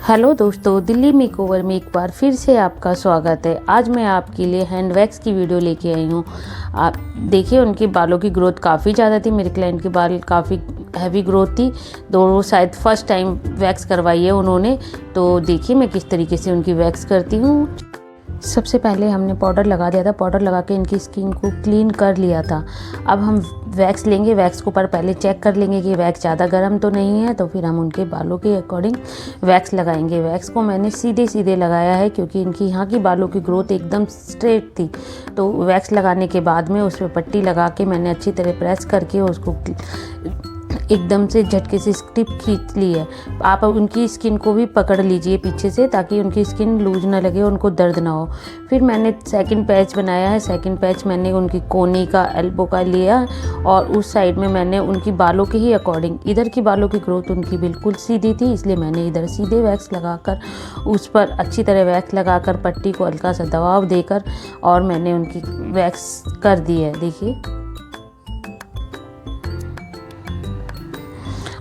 Hello दोस्तों, Delhi makeover में एक बार फिर से आपका स्वागत है। आज मैं आपके लिए हैंड वैक्स की वीडियो लेके आई हूँ। आप देखिए, उनके बालों की ग्रोथ काफ़ी ज़्यादा थी। मेरे क्लाइंट के बाल काफ़ी हैवी ग्रोथ थी। वो शायद फर्स्ट टाइम वैक्स करवाई है उन्होंने। तो देखिए मैं किस तरीके से उनकी वैक्स करती हूँ। सबसे पहले हमने पाउडर लगा दिया था। पाउडर लगा के इनकी स्किन को क्लीन कर लिया था। अब हम वैक्स लेंगे। वैक्स को पर पहले चेक कर लेंगे कि वैक्स ज़्यादा गर्म तो नहीं है, तो फिर हम उनके बालों के अकॉर्डिंग वैक्स लगाएंगे। वैक्स को मैंने सीधे सीधे लगाया है क्योंकि इनकी यहाँ की बालों की ग्रोथ एकदम स्ट्रेट थी। तो वैक्स लगाने के बाद में उस पर पट्टी लगा के मैंने अच्छी तरह प्रेस करके उसको एकदम से झटके से स्टिप खींच ली है। आप उनकी स्किन को भी पकड़ लीजिए पीछे से, ताकि उनकी स्किन लूज ना लगे, उनको दर्द ना हो। फिर मैंने सेकंड पैच बनाया है। सेकंड पैच मैंने उनकी कोनी का, एल्बो का लिया और उस साइड में मैंने उनकी बालों के ही अकॉर्डिंग, इधर की बालों की ग्रोथ उनकी बिल्कुल सीधी थी, इसलिए मैंने इधर सीधे वैक्स लगाकर उस पर अच्छी तरह वैक्स लगाकर पट्टी को हल्का सा दबाव देकर और मैंने उनकी वैक्स कर दी है। देखिए,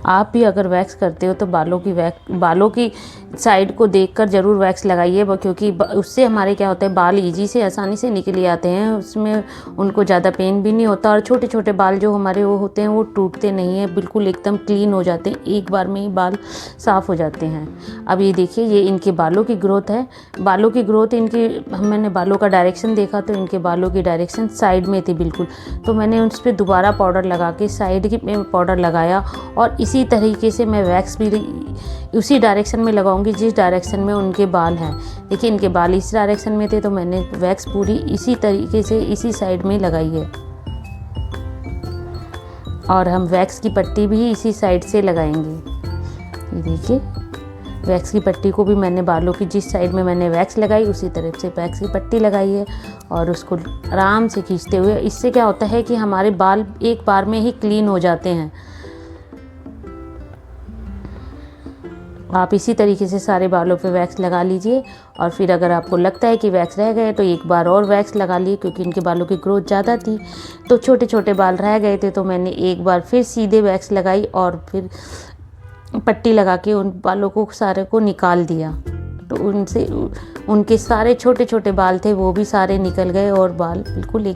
आप भी अगर वैक्स करते हो तो बालों की साइड को देखकर ज़रूर वैक्स लगाइए, क्योंकि उससे हमारे क्या होता है, बाल इजी से आसानी से निकल आते हैं। उसमें उनको ज़्यादा पेन भी नहीं होता और छोटे छोटे बाल जो हमारे वो होते हैं वो टूटते नहीं हैं, बिल्कुल एकदम क्लीन हो जाते हैं। एक बार में ही बाल साफ़ हो जाते हैं। अब ये देखिए, ये इनके बालों की ग्रोथ है। बालों की ग्रोथ मैंने बालों का डायरेक्शन देखा तो इनके बालों की डायरेक्शन साइड में थी बिल्कुल। तो मैंने उस पर दोबारा पाउडर लगा के साइड में पाउडर लगाया और इसी तरीके से मैं वैक्स भी उसी डायरेक्शन में लगाऊंगी जिस डायरेक्शन में उनके बाल हैं। देखिए, इनके बाल इस डायरेक्शन में थे तो मैंने वैक्स पूरी इसी तरीके से इसी साइड में लगाई है और हम वैक्स की पट्टी भी इसी साइड से लगाएंगे। ये देखिए, वैक्स की पट्टी को भी मैंने बालों की जिस साइड में मैंने वैक्स लगाई उसी तरफ से वैक्स की पट्टी लगाई है और उसको आराम से खींचते हुए। इससे क्या होता है कि हमारे बाल एक बार में ही क्लीन हो जाते हैं। आप इसी तरीके से सारे बालों पे वैक्स लगा लीजिए और फिर अगर आपको लगता है कि वैक्स रह गए तो एक बार और वैक्स लगा लिए, क्योंकि इनके बालों की ग्रोथ ज़्यादा थी तो छोटे छोटे बाल रह गए थे। तो मैंने एक बार फिर सीधे वैक्स लगाई और फिर पट्टी लगा के उन बालों को सारे को निकाल दिया। तो उनसे उनके सारे छोटे छोटे बाल थे वो भी सारे निकल गए और बाल बिल्कुल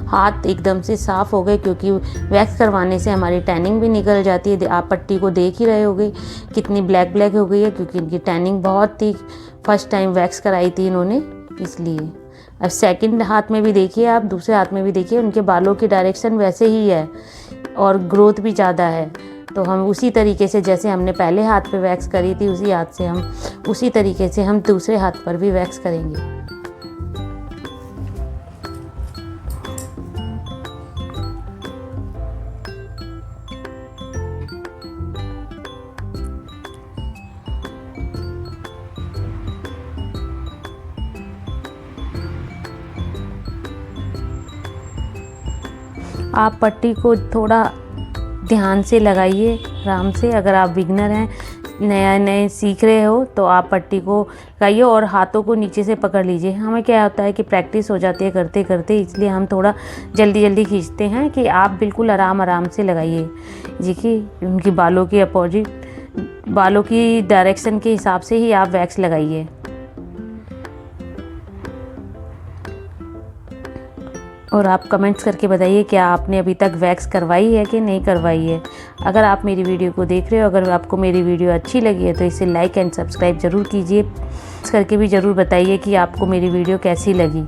हाथ एकदम से साफ़ हो गए, क्योंकि वैक्स करवाने से हमारी टैनिंग भी निकल जाती है। आप पट्टी को देख ही रहे होंगे कितनी ब्लैक ब्लैक हो गई है, क्योंकि इनकी टैनिंग बहुत थी। फर्स्ट टाइम वैक्स कराई थी इन्होंने, इसलिए। अब सेकंड हाथ में भी देखिए, आप दूसरे हाथ में भी देखिए, उनके बालों की डायरेक्शन वैसे ही है और ग्रोथ भी ज़्यादा है। तो हम उसी तरीके से जैसे हमने पहले हाथ पे वैक्स करी थी उसी तरीके से हम दूसरे हाथ पर भी वैक्स करेंगे। आप पट्टी को थोड़ा ध्यान से लगाइए, आराम से। अगर आप बिगनर हैं, नए सीख रहे हो, तो आप पट्टी को लगाइए और हाथों को नीचे से पकड़ लीजिए। हमें क्या होता है कि प्रैक्टिस हो जाती है करते करते, इसलिए हम थोड़ा जल्दी जल्दी खींचते हैं कि आप बिल्कुल आराम आराम से लगाइए। देखिए, उनकी बालों के अपोजिट, बालों की डायरेक्शन के हिसाब से ही आप वैक्स लगाइए। और आप कमेंट्स करके बताइए क्या आपने अभी तक वैक्स करवाई है कि नहीं करवाई है। अगर आप मेरी वीडियो को देख रहे हो, अगर आपको मेरी वीडियो अच्छी लगी है तो इसे लाइक एंड सब्सक्राइब ज़रूर कीजिए। करके भी ज़रूर बताइए कि आपको मेरी वीडियो कैसी लगी।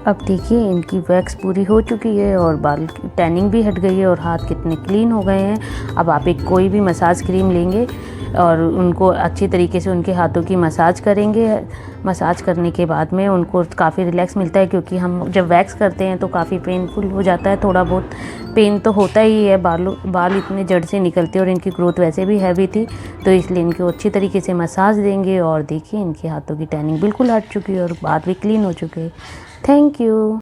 अब देखिए, इनकी वैक्स पूरी हो चुकी है और बाल की टैनिंग भी हट गई है और हाथ कितने क्लीन हो गए हैं। अब आप कोई भी मसाज क्रीम लेंगे और उनको अच्छी तरीके से उनके हाथों की मसाज करेंगे। मसाज करने के बाद में उनको काफ़ी रिलैक्स मिलता है, क्योंकि हम जब वैक्स करते हैं तो काफ़ी पेनफुल हो जाता है। थोड़ा बहुत पेन तो होता ही है, बाल इतने जड़ से निकलते हैं और इनकी ग्रोथ वैसे भी हैवी थी, तो इसलिए इनको अच्छी तरीके से मसाज देंगे। और देखिए, इनके हाथों की टैनिंग बिल्कुल हट चुकी है और बाल भी क्लीन हो चुके हैं। Thank you.